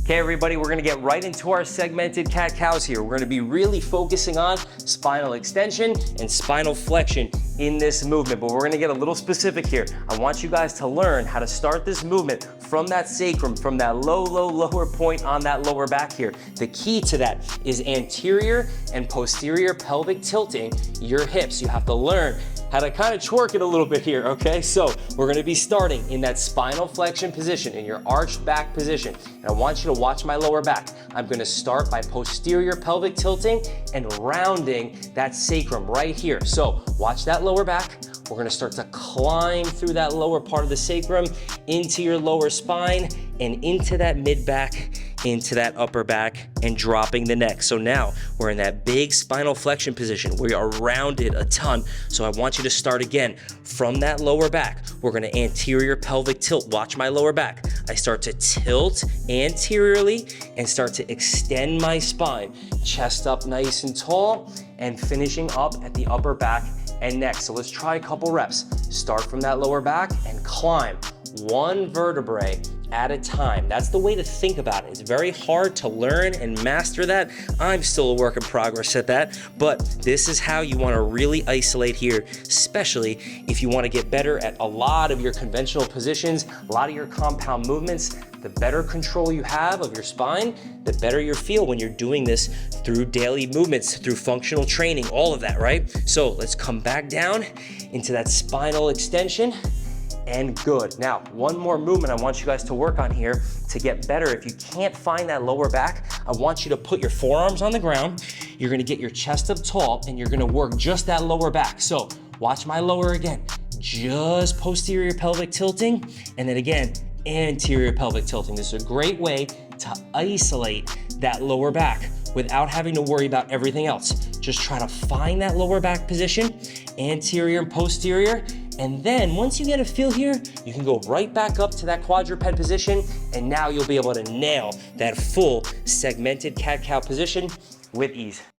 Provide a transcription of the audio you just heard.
Okay, everybody, we're gonna get right into our segmented cat-cows here. We're gonna be really focusing on spinal extension and spinal flexion in this movement, but we're gonna get a little specific here. I want you guys to learn how to start this movement from that sacrum, from that lower point on that lower back here. The key to that is anterior and posterior pelvic tilting your hips. You have to learn how to kind of twerk it a little bit here, okay? So we're gonna be starting in that spinal flexion position, in your arched back position. And I want you to watch my lower back. I'm gonna start by posterior pelvic tilting and rounding that sacrum right here. So watch that lower back. We're gonna start to climb through that lower part of the sacrum, into your lower spine, and into that mid back, into that upper back, and dropping the neck. So now we're in that big spinal flexion position. We are rounded a ton. So I want you to start again from that lower back. We're gonna anterior pelvic tilt. Watch my lower back. I start to tilt anteriorly and start to extend my spine. Chest up nice and tall, and finishing up at the upper back and neck. So let's try a couple reps. Start from that lower back and climb one vertebrae at a time. That's the way to think about it. It's very hard to learn and master that. I'm still a work in progress at that, but this is how you want to really isolate here, especially if you want to get better at a lot of your conventional positions, a lot of your compound movements. The better control you have of your spine, the better you feel when you're doing this through daily movements, through functional training, all of that, right? So let's come back down into that spinal extension. And good. Now, one more movement I want you guys to work on here to get better. If you can't find that lower back, I want you to put your forearms on the ground. You're gonna get your chest up tall and you're gonna work just that lower back. So watch my lower again. Just posterior pelvic tilting, and then again, anterior pelvic tilting. This is a great way to isolate that lower back without having to worry about everything else. Just try to find that lower back position, anterior and posterior. And then once you get a feel here, you can go right back up to that quadruped position, and now you'll be able to nail that full segmented cat-cow position with ease.